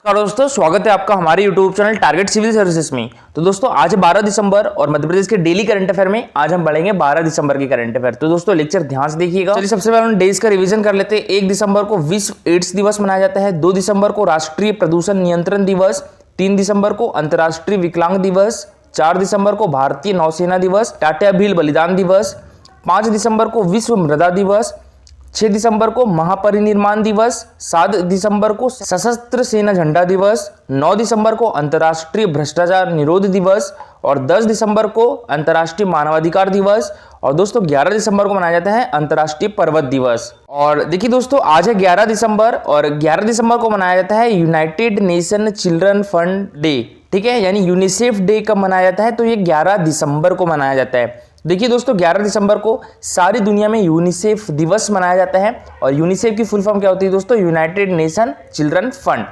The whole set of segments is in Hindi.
नमस्कार दोस्तों, स्वागत है आपका हमारे YouTube channel target civil services में। तो दोस्तों आज 12 दिसंबर और मध्य प्रदेश के डेली करंट अफेयर में आज हम पढ़ेंगे 12 दिसंबर के करंट अफेयर। तो दोस्तों लेक्चर ध्यान से देखिएगा। चलिए सबसे पहले हम डेज का रिवीजन कर लेते हैं। 1 दिसंबर को विश्व एड्स दिवस मनाया जाता है। 2 दिसंबर को राष्ट्रीय प्रदूषण नियंत्रण दिवस। 3 दिसंबर को अंतर्राष्ट्रीय विकलांग दिवस। 4 दिसंबर को भारतीय नौसेना दिवस, टाटा भील बलिदान दिवस। 5 दिसंबर को विश्व मृदा दिवस। 6 दिसंबर को महापरिनिर्वाण दिवस। 7 दिसंबर को सशस्त्र सेना झंडा दिवस। 9 दिसंबर को अंतर्राष्ट्रीय भ्रष्टाचार निरोध दिवस और 10 दिसंबर को अंतर्राष्ट्रीय मानवाधिकार दिवस। और दोस्तों 11 दिसंबर को मनाया जाता है अंतर्राष्ट्रीय पर्वत दिवस। और देखिए दोस्तों आज है 11 दिसंबर और 11 दिसंबर को मनाया जाता है United nation children fund day. ठीक है, यानी यूनिसेफ डे कब मनाया जाता है? तो ये 11 दिसंबर को मनाया जाता है। देखिए दोस्तों 11 दिसंबर को सारी दुनिया में यूनिसेफ दिवस मनाया जाता है। और यूनिसेफ की फुल फॉर्म क्या होती है दोस्तों? United nation children fund.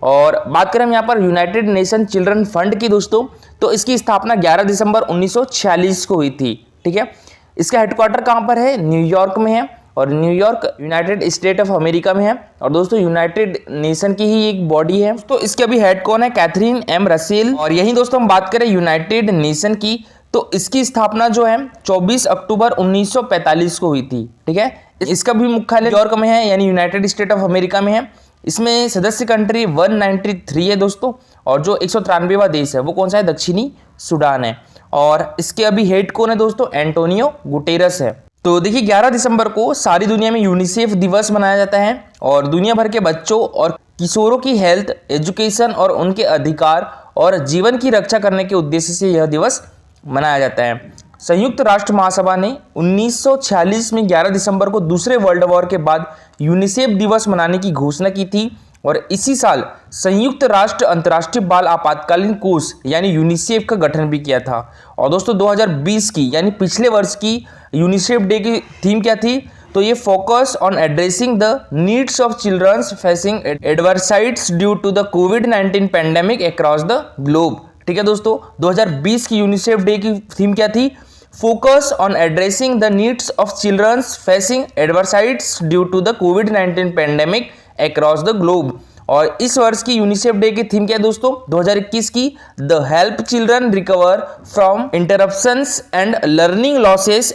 और बात करें हम यहाँ पर यूनाइटेड नेशन चिल्ड्रन फंड की दोस्तों, तो इसकी स्थापना 11 दिसंबर 1946 को हुई थी। ठीक है, इसका हेडक्वार्टर कहाँ पर है? न्यूयॉर्क में है। और New York United state of America में है। और दोस्तों यूनाइटेड नेशन की ही एक बॉडी है। तो इसके अभी हेड कौन है? Catherine M Russell. और यही दोस्तों हम बात करें यूनाइटेड नेशन की, तो इसकी स्थापना जो है 24 अक्टूबर 1945 को हुई थी। ठीक है, इसका भी मुख्यालय न्यूयॉर्क में है, यानी यूनाइटेड स्टेट ऑफ अमेरिका में है। इसमें सदस्य कंट्री 193 है दोस्तों। और जो 193वां देश है वो कौन सा है? दक्षिणी सूडान है। और इसके अभी हेड कौन है दोस्तों? एंटोनियो गुटेरस है। तो देखिए 11 दिसंबर को सारी दुनिया में यूनिसेफ दिवस मनाया जाता है। और दुनिया भर के बच्चों और किशोरों की हेल्थ, एजुकेशन और उनके अधिकार और जीवन की रक्षा करने के उद्देश्य से यह दिवस मनाया जाता है। संयुक्त राष्ट्र महासभा ने 1946 में 11 दिसंबर को दूसरे वर्ल्ड वॉर के बाद यूनिसेफ दिवस मनाने की घोषणा की थी। और इसी साल संयुक्त राष्ट्र अंतर्राष्ट्रीय बाल आपातकालीन कोष यानी यूनिसेफ का गठन भी किया था। और दोस्तों 2020 की यानी पिछले वर्ष की यूनिसेफ डे की थीम क्या थी? तो ये focus on addressing the needs of childrens facing adversities due to the कोविड-19 पैंडेमिक अक्रॉस द ग्लोब। ठीक है दोस्तों, 2020 की यूनिसेफ डे की थीम क्या थी? Focus on addressing the needs of childrens facing adversities due to the कोविड-19 पैंडेमिक अक्रॉस द ग्लोब। और इस वर्ष की यूनिसेफ डे की थीम क्या है दोस्तों? 2021 की the help children recover from interruptions and learning losses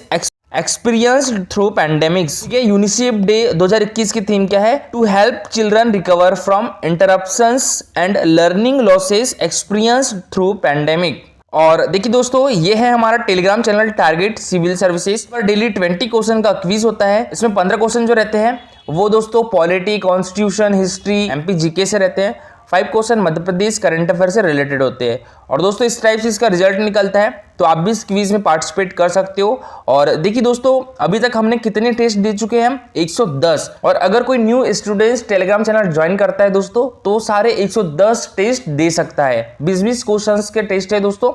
experienced through pandemics. ठीक है, यूनिसेफ डे 2021 की थीम क्या है? To help children recover from interruptions and learning losses experienced through pandemic. और देखिए दोस्तों ये है हमारा Telegram channel target civil services पर डेली 20 क्वेश्चन का क्विज होता है। इसमें 15 क्वेश्चन जो रहते हैं वो दोस्तों polity, constitution, history, MP GK से रहते हैं। 5 question Madhya Pradesh current affair से रिलेटेड होते हैं। और दोस्तों इस टाइप से इसका रिजल्ट निकलता है, तो आप भी इस क्विज में पार्टिसिपेट कर सकते हो। और देखिए दोस्तों अभी तक हमने कितने टेस्ट दे चुके हैं? 110। और अगर कोई new students Telegram channel join करता है दोस्तों तो सारे 110 टेस्ट दे सकता है। 20-20 क्वेश्चन के टेस्ट है दोस्तों,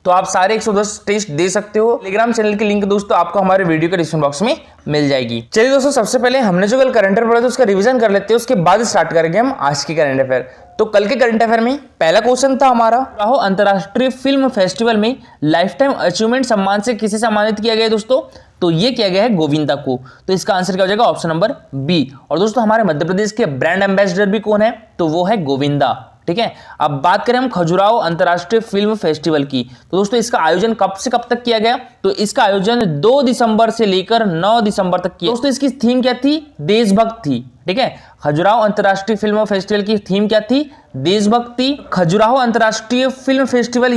तो आप सारे 110 टेस्ट दे सकते हो। टेलीग्राम चैनल की लिंक दोस्तों आपको हमारे वीडियो के डिस्क्रिप्शन बॉक्स में मिल जाएगी। चलिए दोस्तों सबसे पहले हमने जो कल करंट अफेयर पढ़ा था उसका रिवीजन कर लेते हैं, उसके बाद स्टार्ट करेंगे हम आज के करंट अफेयर। तो कल के करंट अफेयर में पहला क्वेश्चन था हमारा, अंतर्राष्ट्रीय फिल्म फेस्टिवल में लाइफ टाइम अचीवमेंट सम्मान से किसे सम्मानित किया गया दोस्तों? तो ये किया गया है गोविंदा को। तो इसका आंसर क्या हो जाएगा? Option number B. और दोस्तों हमारे मध्य प्रदेश के ब्रांड एम्बेसडर भी कौन है? तो वो है गोविंदा। ठीक है, अब बात करें हम खजुराहो अंतर्राष्ट्रीय फिल्म फेस्टिवल की, तो दोस्तों इसका आयोजन कब से कब तक किया गया? तो इसका आयोजन 2 दिसंबर से लेकर 9 दिसंबर तक किया। दोस्तों इसकी थीम क्या थी? देशभक्ति। ठीक है, खजुराहो अंतर्राष्ट्रीय फिल्म फेस्टिवल की थीम क्या थी? देशभक्ति। खजुराहो अंतर्राष्ट्रीय फिल्म फेस्टिवल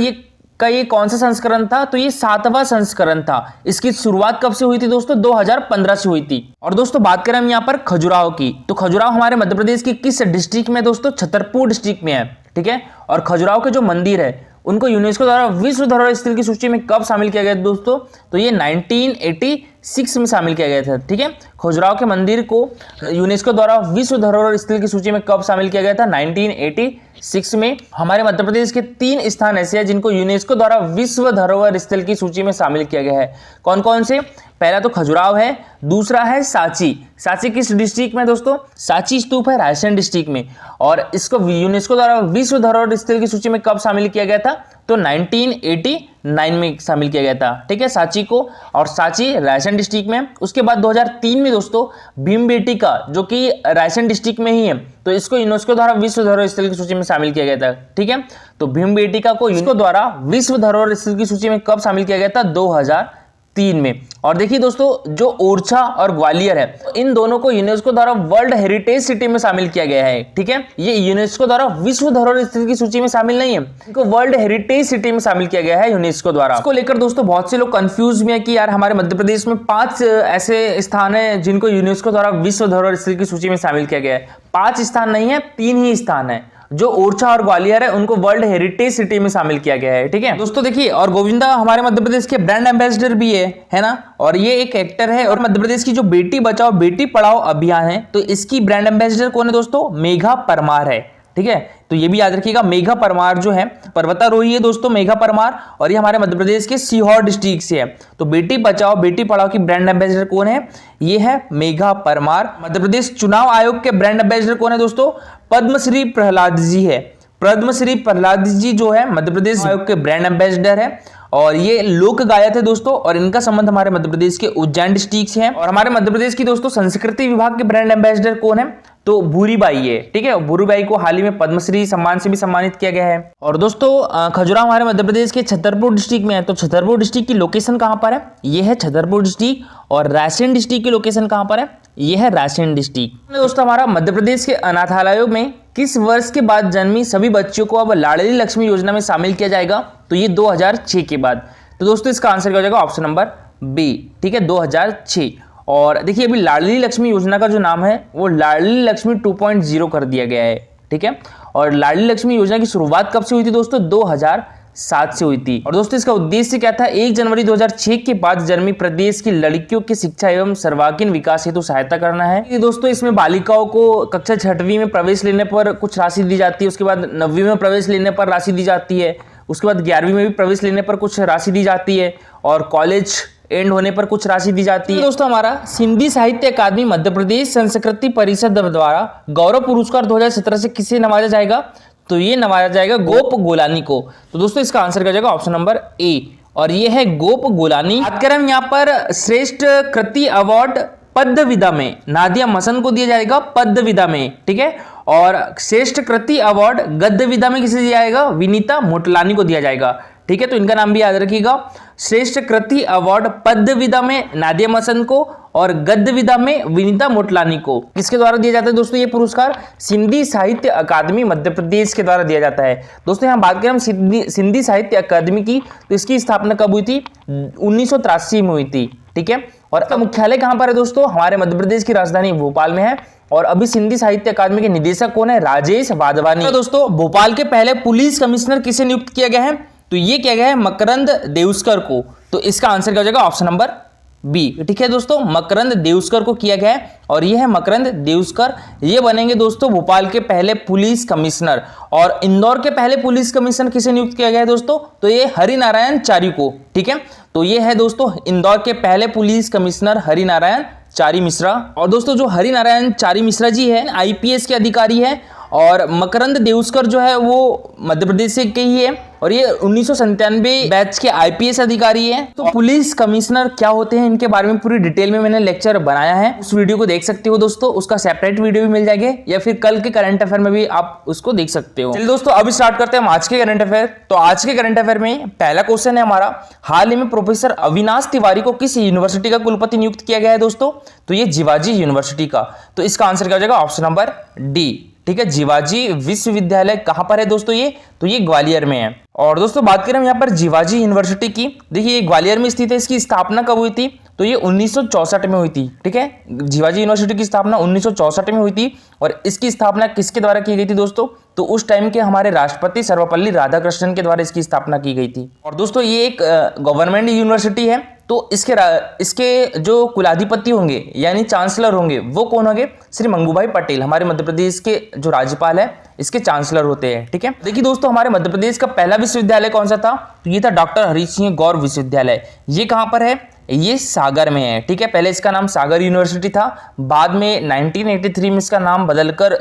ये कौन सा संस्करण था? तो ये 7वां संस्करण था। इसकी शुरुआत कब से हुई थी दोस्तों? 2015 से हुई थी। और दोस्तों बात करें हम यहाँ पर खजुराहो की, तो खजुराहो हमारे मध्य प्रदेश की किस डिस्ट्रिक्ट में दोस्तों? छतरपुर डिस्ट्रिक्ट में है। ठीक है, और खजुराहो के जो मंदिर है उनको यूनेस्को द्वारा विश्व धरोहर स्थल की सूची में कब शामिल किया गया दोस्तों? तो ये 1986 में शामिल किया गया था। ठीक है, खजुराहो के मंदिर को यूनेस्को द्वारा विश्व धरोहर स्थल की सूची में कब शामिल किया गया था? 1986 में। हमारे मध्य प्रदेश के 3 स्थान ऐसे हैं जिनको यूनेस्को द्वारा विश्व धरोहर स्थल की सूची में शामिल किया गया है। कौन कौन से? पहला तो खजुराहो है, दूसरा है सांची। सांची किस डिस्ट्रिक्ट में दोस्तों? सांची स्तूप है रायसेन डिस्ट्रिक्ट में। और इसको यूनेस्को द्वारा विश्व धरोहर स्थल की सूची में कब शामिल किया गया था? तो 1989 में शामिल किया गया था, ठीक है, सांची को, और सांची रायसेन डिस्ट्रिक्ट में। उसके बाद 2003 में दोस्तों भीमबेटका, जो कि रायसेन डिस्ट्रिक्ट में ही है, तो इसको यूनेस्को द्वारा विश्व धरोहर स्थल की सूची में शामिल किया गया था, ठीक है। तो भीमबेटका को यूनेस्को द्वारा विश्व धरोहर स्थल की सूची में कब शामिल किया गया था? 2003 में। और देखिए दोस्तों, जो ओरछा और ग्वालियर है, इन दोनों को यूनेस्को द्वारा वर्ल्ड हेरिटेज सिटी में शामिल किया गया है, ठीक है। ये यूनेस्को द्वारा विश्व धरोहर स्थल की सूची में शामिल नहीं है, इनको वर्ल्ड हेरिटेज सिटी में शामिल किया गया है यूनेस्को द्वारा। इसको लेकर दोस्तों बहुत से लोग कंफ्यूज भी है कि यार हमारे मध्य प्रदेश में 5 ऐसे स्थान है जिनको यूनेस्को द्वारा विश्व धरोहर स्थल की सूची में शामिल किया गया है। 5 स्थान नहीं है, 3 ही स्थान है। जो ओरछा और ग्वालियर है उनको वर्ल्ड हेरिटेज सिटी में शामिल किया गया है, ठीक है दोस्तों। देखिए, और गोविंदा हमारे मध्य प्रदेश के ब्रांड एम्बेसडर भी है ना, और ये एक एक्टर है। और मध्य प्रदेश की जो बेटी बचाओ बेटी पढ़ाओ अभियान है, तो इसकी ब्रांड एम्बेसडर कौन है दोस्तों? मेघा परमार है, ठीक है। तो ये भी याद रखिएगा, मेघा परमार जो है पर्वतारोही है दोस्तों, मेघा परमार, और ये हमारे मध्य प्रदेश के सीहोर डिस्ट्रिक्ट से है। तो बेटी बचाओ बेटी पढ़ाओ की ब्रांड एम्बेसडर कौन है? ये है मेघा परमार। मध्य प्रदेश चुनाव आयोग के ब्रांड एम्बेसडर कौन है दोस्तों? पद्मश्री प्रहलाद जी है। पद्मश्री प्रहलाद जी जो है मध्य प्रदेश आयोग के ब्रांड एम्बेसडर है, और ये लोक गायक है दोस्तों, और इनका संबंध हमारे मध्य प्रदेश के उज्जैन डिस्ट्रिक्ट से है। और हमारे मध्य प्रदेश की दोस्तों संस्कृति विभाग के ब्रांड एम्बेसडर कौन है? तो भूरीबाई है, ठीक है। भूरीबाई को हाल ही में पद्मश्री सम्मान से भी सम्मानित किया गया है। और दोस्तों खजुराहो हमारे मध्य प्रदेश के छतरपुर डिस्ट्रिक्ट में है। तो छतरपुर डिस्ट्रिक्ट की लोकेशन कहां पर है? ये है छतरपुर डिस्ट्रिक्ट। और रायसेन डिस्ट्रिक्ट की लोकेशन कहां पर है? ये है रायसेन डिस्ट्रिक्ट। दोस्तों हमारा मध्य प्रदेश के अनाथालयों में किस वर्ष के बाद जन्मी सभी बच्चियों को अब लाडली लक्ष्मी योजना में शामिल किया जाएगा? तो ये 2006 के बाद। तो दोस्तों इसका आंसर क्या हो जाएगा? ऑप्शन नंबर बी, ठीक है, 2006। और देखिए अभी लाडली लक्ष्मी योजना का जो नाम है वो लाडली लक्ष्मी 2.0 कर दिया गया है, ठीक है। और लाडली लक्ष्मी योजना की शुरुआत कब से हुई थी दोस्तों? 2007 से हुई थी। और दोस्तों इसका उद्देश्य क्या था? 1 जनवरी 2006 के बाद जन्मी प्रदेश की लड़कियों की शिक्षा एवं सर्वांगीण विकास हेतु सहायता करना है। दोस्तों इसमें बालिकाओं को कक्षा 6वीं में प्रवेश लेने पर कुछ राशि दी जाती है, उसके बाद 9वीं में प्रवेश लेने पर राशि दी जाती है, उसके बाद 11वीं में भी प्रवेश लेने पर कुछ राशि दी जाती है, और कॉलेज एंड होने पर कुछ राशि दी जाती है। दोस्तों हमारा सिंधी साहित्य अकादमी मध्य प्रदेश संस्कृति परिषद द्वारा गौरव पुरस्कार 2017 से किसे नवाजा जाएगा? तो ये नवाजा जाएगा गोप गोलानी को। तो दोस्तों इसका आंसर क्या जाएगा? ऑप्शन नंबर ए, और ये है गोप गोलानी। बात करें यहाँ पर श्रेष्ठ कृति अवार्ड पद्य विधा में नादिया मसन को दिया जाएगा, पद्य विधा में, ठीक है। और श्रेष्ठ कृति अवार्ड गद्य विधा में किसे दिया जाएगा? विनीता मोटलानी को दिया जाएगा, ठीक है। तो इनका नाम भी याद रखिएगा। श्रेष्ठ कृति अवार्ड पद्य विधा में नादिया मसन को, और गद्य विधा में विनीता मोटलानी को। किसके द्वारा दिया जाता है दोस्तों ये पुरस्कार? सिंधी साहित्य अकादमी मध्य प्रदेश के द्वारा दिया जाता है। दोस्तों यहाँ बात करें हम सिंधी साहित्य अकादमी की, तो इसकी स्थापना कब हुई थी? 1983 में हुई थी, ठीक है। और इसका मुख्यालय कहां पर है दोस्तों? हमारे मध्य प्रदेश की राजधानी भोपाल में है। और अभी सिंधी साहित्य अकादमी के निदेशक कौन है? राजेश वाधवानी। तो दोस्तों भोपाल के पहले पुलिस कमिश्नर किसे नियुक्त किया गया है? तो ये किया गया है मकरंद देउस्कर को। तो इसका आंसर क्या हो जाएगा? ऑप्शन नंबर बी, ठीक है दोस्तों, मकरंद देउस्कर को किया गया है। और ये है मकरंद देउस्कर, ये बनेंगे दोस्तों भोपाल के पहले पुलिस कमिश्नर। और इंदौर के पहले पुलिस कमिश्नर किसे नियुक्त किया गया है दोस्तों? तो ये हरिनारायण चारी को, ठीक है। तो ये है दोस्तों इंदौर के पहले पुलिस कमिश्नर हरिनारायण चारी मिश्रा। और दोस्तों जो हरिनारायण चारी मिश्रा जी है आईपीएस के अधिकारी है, और मकरंद देउस्कर जो है वो मध्य प्रदेश से के ही है, और ये 1997 बैच के आईपीएस अधिकारी हैं। तो पुलिस कमिश्नर क्या होते हैं इनके बारे में पूरी डिटेल में मैंने लेक्चर बनाया है, उस वीडियो को देख सकते हो दोस्तों। उसका सेपरेट वीडियो भी मिल जाएगा, या फिर कल के करंट अफेयर में भी आप उसको देख सकते हो। चलिए दोस्तों अभी स्टार्ट करते हैं हम आज के करंट अफेयर। तो आज के करंट अफेयर में पहला क्वेश्चन है हमारा, हाल ही में प्रोफेसर अविनाश तिवारी को किस यूनिवर्सिटी का कुलपति नियुक्त किया गया है दोस्तों? तो ये जीवाजी यूनिवर्सिटी का। तो इसका आंसर क्या हो जाएगा? ऑप्शन नंबर डी, ठीक है। जीवाजी विश्वविद्यालय कहां पर है दोस्तों? ये तो ये ग्वालियर में है। और दोस्तों बात करें हम यहाँ पर जीवाजी यूनिवर्सिटी की, देखिए ये ग्वालियर में स्थित है। इसकी स्थापना कब हुई थी? तो ये 1964 में हुई थी, ठीक है। जीवाजी यूनिवर्सिटी की स्थापना 1964 में हुई थी। और इसकी स्थापना किसके द्वारा की गई थी दोस्तों? तो उस टाइम के हमारे राष्ट्रपति सर्वपल्ली राधाकृष्णन के द्वारा इसकी स्थापना की गई थी। और दोस्तों ये एक गवर्नमेंट यूनिवर्सिटी है। तो इसके जो कुलाधिपति होंगे यानी चांसलर होंगे वो कौन होंगे? श्री मंगूभाई पटेल, हमारे मध्य प्रदेश के जो राज्यपाल है इसके चांसलर होते हैं, ठीक है। देखिए दोस्तों हमारे मध्य प्रदेश का पहला विश्वविद्यालय कौन सा था? तो ये था डॉक्टर हरि सिंह गौर विश्वविद्यालय। ये कहां पर है? ये सागर में है, ठीक है। पहले इसका नाम सागर यूनिवर्सिटी था, बाद में 1983 में इसका नाम बदलकर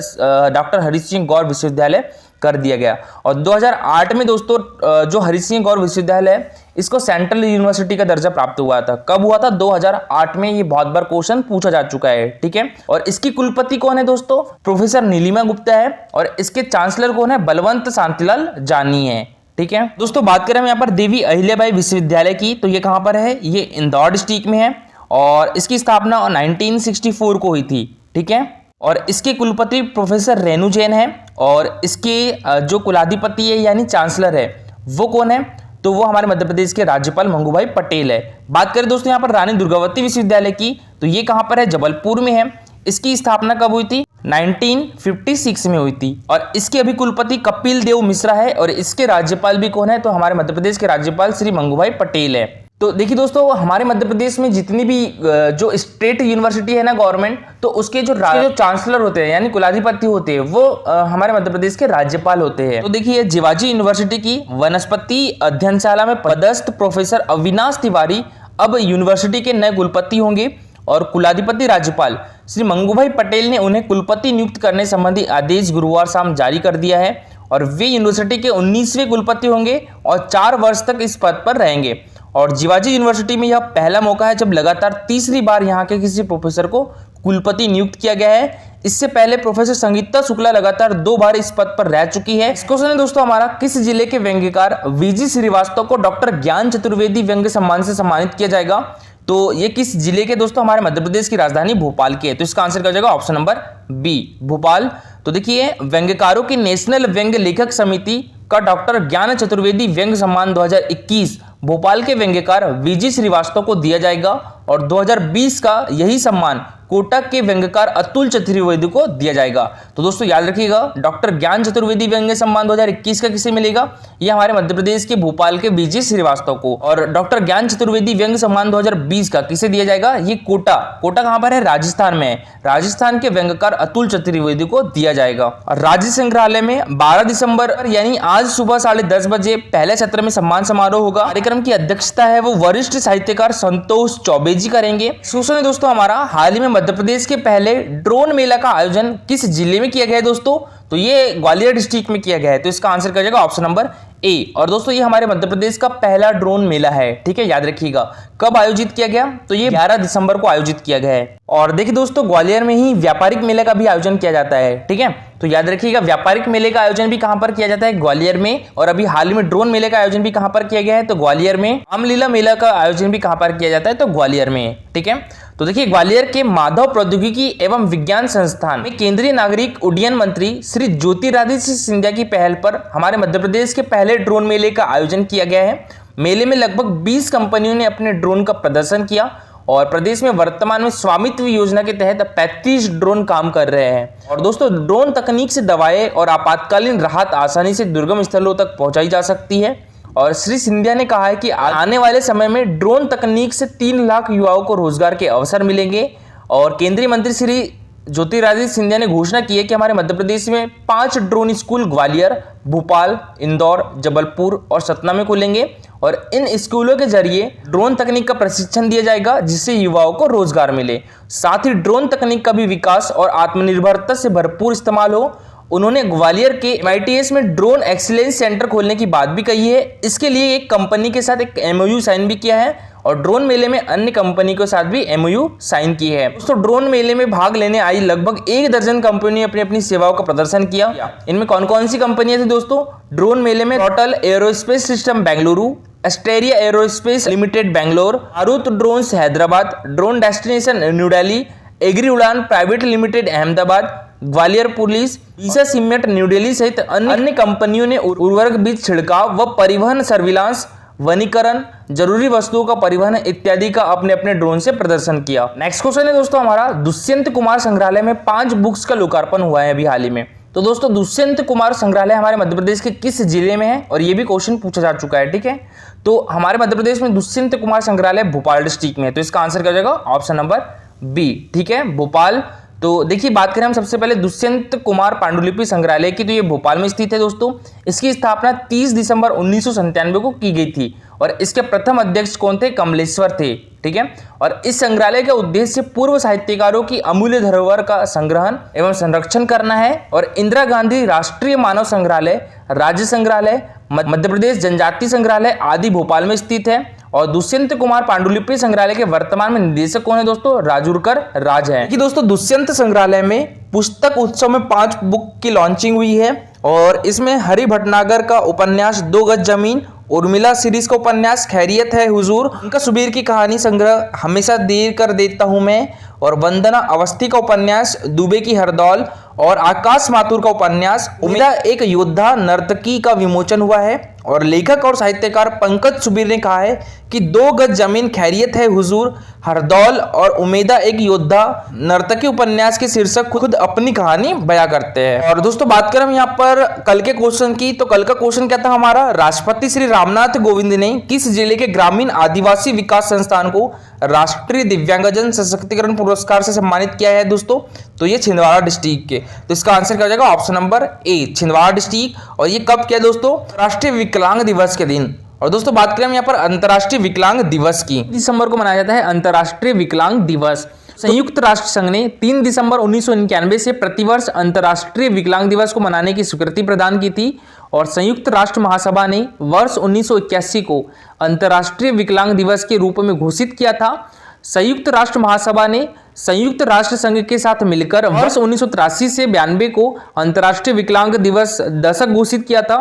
डॉक्टर हरि सिंह गौर विश्वविद्यालय कर दिया गया। और 2008 में दोस्तों जो हरि सिंह गौर विश्वविद्यालय है इसको सेंट्रल यूनिवर्सिटी का दर्जा प्राप्त हुआ था। कब हुआ था? 2008 में। ये बहुत बार क्वेश्चन पूछा जा चुका है, ठीक है। और इसकी कुलपति कौन है दोस्तों? प्रोफेसर नीलिमा गुप्ता है। और इसके चांसलर कौन है? बलवंत शांतिलाल जानी है, ठीक है। दोस्तों बात करें हम यहाँ पर देवी अहिल्याबाई विश्वविद्यालय की, तो ये कहां पर है? ये इंदौर डिस्ट्रिक्ट में है और इसकी स्थापना 1964 को हुई थी, ठीक है। और इसके कुलपति प्रोफेसर रेणु जैन है और इसके जो कुलाधिपति है यानी चांसलर है वो कौन है? तो वो हमारे मध्य प्रदेश के राज्यपाल मंगूभाई पटेल है। बात करें दोस्तों यहाँ पर रानी दुर्गावती विश्वविद्यालय की, तो ये कहां पर है? जबलपुर में है। इसकी स्थापना कब हुई थी? 1956 में हुई थी। और इसके अभी कुलपति कपिल देव मिश्रा है और इसके राज्यपाल भी कौन है? तो हमारे मध्य प्रदेश के राज्यपाल श्री मंगूभाई पटेल है। तो देखिए दोस्तों हमारे मध्य प्रदेश में जितनी भी जो स्टेट यूनिवर्सिटी है ना गवर्नमेंट, तो उसके जो चांसलर होते हैं यानी कुलाधिपति होते हैं वो हमारे मध्य प्रदेश के राज्यपाल होते हैं। तो देखिए जिवाजी यूनिवर्सिटी की वनस्पति अध्ययनशाला में पदस्थ प्रोफेसर अविनाश तिवारी अब यूनिवर्सिटी के नए कुलपति होंगे और कुलाधिपति राज्यपाल श्री मंगूभाई पटेल ने उन्हें कुलपति नियुक्त करने संबंधी आदेश गुरुवार शाम जारी कर दिया है और वे यूनिवर्सिटी के 19वें कुलपति होंगे और 4 वर्ष तक इस पद पर रहेंगे। और जिवाजी यूनिवर्सिटी में यह पहला मौका है जब लगातार तीसरी बार यहाँ के किसी प्रोफेसर को कुलपति नियुक्त किया गया है। इससे पहले प्रोफेसर संगीता शुक्ला लगातार 2 बार इस पद पर रह चुकी है। इस क्वेश्चन है दोस्तों हमारा, किस जिले के व्यंग्यकार वीजी श्रीवास्तव को डॉक्टर ज्ञान चतुर्वेदी व्यंग्य सम्मान से सम्मानित किया जाएगा? तो ये किस जिले के दोस्तों? हमारे मध्य प्रदेश की राजधानी भोपाल की है। तो इसका आंसर क्या हो जाएगा? Option number B, Bhopal. तो देखिए व्यंग्यकारों की नेशनल व्यंग्य लेखक समिति का डॉक्टर ज्ञान चतुर्वेदी व्यंग्य सम्मान 2021 भोपाल के व्यंग्यकार वीजी श्रीवास्तव को दिया जाएगा और 2020 का यही सम्मान कोटक के व्यंग्यकार अतुल चतुर्वेदी को दिया जाएगा। तो दोस्तों याद रखिएगा डॉक्टर ज्ञान चतुर्वेदी व्यंग्य सम्मान 2021 का किसे मिलेगा? ये हमारे मध्य प्रदेश के भोपाल के वीजी श्रीवास्तव को। और डॉक्टर ज्ञान चतुर्वेदी व्यंग्य सम्मान 2020 का किसे दिया जाएगा? ये कोटा कहां पर है? राजस्थान में है। राजस्थान के व्यंग्यकार अतुल चतुर्वेदी को दिया जाएगा। और राज्य संग्रहालय में 12 दिसंबर यानी आज सुबह 10:30 बजे पहले सत्र में सम्मान समारोह होगा। कार्यक्रम की अध्यक्षता है वो वरिष्ठ साहित्यकार संतोष चौबे जी करेंगे। क्वेश्चन है दोस्तों हमारा, हाल ही में मध्य प्रदेश के पहले ड्रोन मेला का आयोजन किस जिले में किया गया है दोस्तों? तो ये ग्वालियर डिस्ट्रिक्ट में किया गया है। तो इसका आंसर क्या जाएगा? Option number A. और दोस्तों ये हमारे मध्य प्रदेश का पहला ड्रोन मेला है, ठीक है, याद रखिएगा। कब आयोजित किया गया? तो ये 11 दिसंबर को आयोजित किया गया है। और देखिए दोस्तों ग्वालियर में ही व्यापारिक मेले का भी आयोजन किया जाता है, ठीक है। तो याद रखिएगा व्यापारिक मेले का आयोजन भी कहां पर किया जाता है? ग्वालियर में। और अभी हाल ही में ड्रोन मेले का आयोजन भी कहां पर किया गया है? तो ग्वालियर में। रामलीला मेला का आयोजन भी कहां पर किया जाता है? तो ग्वालियर में, ठीक है। तो देखिए ग्वालियर के माधव प्रौद्योगिकी एवं विज्ञान संस्थान में केंद्रीय नागरिक उड्डयन मंत्री श्री ज्योतिरादित्य सिंधिया की पहल पर हमारे मध्य प्रदेश के पहले ड्रोन मेले का आयोजन किया गया है। मेले में लगभग 20 कंपनियों ने अपने ड्रोन का प्रदर्शन किया और प्रदेश में वर्तमान में स्वामित्व योजना के तहत 35 ड्रोन काम कर रहे हैं। और दोस्तों ड्रोन तकनीक से दवाएं और आपातकालीन राहत आसानी से दुर्गम स्थलों तक पहुंचाई जा सकती है। और श्री सिंधिया ने कहा है कि आने वाले समय में ड्रोन तकनीक से 3 लाख युवाओं को रोजगार के अवसर मिलेंगे। और केंद्रीय मंत्री श्री ज्योतिरादित्य सिंधिया ने घोषणा की है कि हमारे मध्य प्रदेश में 5 ड्रोन स्कूल ग्वालियर, भोपाल, इंदौर, जबलपुर और सतना में खुलेंगे और इन स्कूलों के जरिए ड्रोन तकनीक का प्रशिक्षण दिया जाएगा जिससे युवाओं को रोजगार मिले। साथ ही ड्रोन तकनीक का भी विकास और आत्मनिर्भरता से भरपूर इस्तेमाल हो। उन्होंने ग्वालियर के MITS में ड्रोन एक्सीलेंस सेंटर खोलने की बात भी कही है। इसके लिए एक कंपनी के साथ एक MOU साइन भी किया है और ड्रोन मेले में अन्य कंपनी के साथ भी MOU साइन की है। दोस्तों ड्रोन मेले में भाग लेने आई लगभग 1 दर्जन कंपनी अपनी अपनी सेवाओं का प्रदर्शन किया। इनमें कौन कौन सी कंपनियां थी दोस्तों? ड्रोन मेले में total aerospace system Bengaluru, Asteria aerospace limited Bangalore, Marut drones Hyderabad, drone destination New Delhi, agri Udaan private limited Ahmedabad, Gwalior police, ईसा सीमेंट न्यू दिल्ली सहित अन्य कंपनियों ने उर्वरक बीज छिड़काव व परिवहन, सर्विलांस, वनीकरण, जरूरी वस्तुओं का परिवहन इत्यादि का अपने अपने ड्रोन से प्रदर्शन किया। नेक्स्ट क्वेश्चन है दोस्तों हमारा, दुष्यंत कुमार संग्रहालय में 5 बुक्स का लोकार्पण हुआ है अभी हाल ही में। तो दोस्तों दुष्यंत कुमार संग्रहालय हमारे मध्य प्रदेश के किस जिले में है? और ये भी क्वेश्चन पूछा जा चुका है, ठीक है। तो हमारे मध्य प्रदेश में दुष्यंत कुमार संग्रहालय भोपाल डिस्ट्रिक्ट में है। तो इसका आंसर क्या हो जाएगा? ऑप्शन नंबर बी, ठीक है, भोपाल। तो देखिए बात करें हम सबसे पहले दुष्यंत कुमार पांडुलिपि संग्रहालय की, तो ये भोपाल में स्थित है दोस्तों। इसकी स्थापना 30 दिसंबर 1997 को की गई थी और इसके प्रथम अध्यक्ष कौन थे? कमलेश्वर थे, ठीक है। और इस संग्रहालय का उद्देश्य पूर्व साहित्यकारों की अमूल्य धरोहर का संग्रहण एवं संरक्षण करना है। और इंदिरा गांधी राष्ट्रीय मानव संग्रहालय, राज्य संग्रहालय, मध्य प्रदेश जनजाति संग्रहालय आदि भोपाल में स्थित है। और दुष्यंत कुमार पांडुलिपि संग्रहालय के वर्तमान में निदेशक कौन है दोस्तों? राजूरकर राज है। कि दोस्तों दुष्यंत संग्रहालय में पुस्तक उत्सव में 5 बुक की लॉन्चिंग हुई है और इसमें हरि भटनागर का उपन्यास 2 गज जमीन, उर्मिला सीरीज का उपन्यास खैरियत है हुजूर, उनका सुबीर की कहानी संग्रह हमेशा देर कर देता हूं मैं, और वंदना अवस्थी का उपन्यास दुबे की हरदौल, और आकाश माथुर का उपन्यास उम्मीदा एक योद्धा नर्तकी का विमोचन हुआ है। और लेखक और साहित्यकार पंकज सुबीर ने कहा है कि 2 गज जमीन, खैरियत है हुजूर, हरदौल और उम्मीदा एक योद्धा नर्तकी उपन्यास के शीर्षक खुद अपनी कहानी बयां करते हैं। और दोस्तों बात करें हम यहाँ पर कल के क्वेश्चन की, तो कल का क्वेश्चन क्या था हमारा? राष्ट्रपति श्री रामनाथ कोविंद ने किस जिले के ग्रामीण आदिवासी विकास संस्थान को राष्ट्रीय दिव्यांगजन सशक्तिकरण पुरस्कार से सम्मानित किया है दोस्तों? तो ये छिंदवाड़ा डिस्ट्रिक्ट के। तो इसका आंसर क्या हो जाएगा? Option number A, Chhindwara district. और ये कब किया दोस्तों? राष्ट्रीय विकलांग दिवस के दिन। और दोस्तों बात करें हम यहाँ पर अंतर्राष्ट्रीय विकलांग दिवस की, दिसंबर को मनाया जाता है अंतर्राष्ट्रीय विकलांग दिवस। संयुक्त राष्ट्र संघ ने 3 दिसंबर 1991 से प्रतिवर्ष अंतर्राष्ट्रीय विकलांग दिवस को मनाने की स्वीकृति प्रदान की थी। और संयुक्त राष्ट्र महासभा ने वर्ष 1981 को अंतर्राष्ट्रीय विकलांग दिवस के रूप में घोषित किया था। संयुक्त राष्ट्र महासभा ने संयुक्त राष्ट्र संघ के साथ मिलकर वर्ष 1983 से 92 को अंतर्राष्ट्रीय विकलांग दिवस दशक घोषित किया था।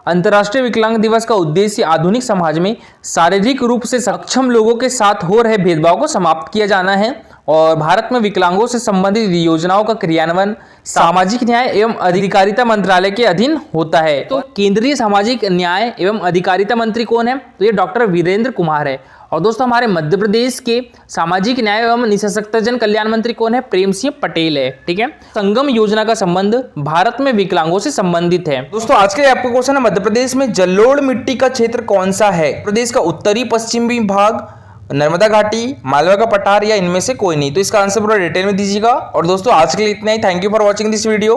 अंतर्राष्ट्रीय विकलांग दिवस का उद्देश्य आधुनिक समाज में शारीरिक रूप से सक्षम लोगों के साथ हो रहे भेदभाव को समाप्त किया जाना है। और भारत में विकलांगों से संबंधित योजनाओं का क्रियान्वयन सामाजिक न्याय एवं अधिकारिता मंत्रालय के अधीन होता है। तो केंद्रीय सामाजिक न्याय एवं अधिकारिता मंत्री कौन है? तो ये डॉक्टर वीरेंद्र कुमार है। और दोस्तों हमारे मध्य प्रदेश के सामाजिक न्याय एवं निःशक्तजन कल्याण मंत्री कौन है? प्रेम सिंह पटेल है, ठीक है। संगम योजना का संबंध भारत में विकलांगों से संबंधित है। दोस्तों आज के आपका क्वेश्चन है, मध्य प्रदेश में जलोढ़ मिट्टी का क्षेत्र कौन सा है? प्रदेश का उत्तरी पश्चिमी भाग, नर्मदा घाटी, मालवा का पठार, या इनमें से कोई नहीं? तो इसका आंसर पूरा डिटेल में दीजिएगा। और दोस्तों आज के लिए इतना ही। Thank you for watching this video.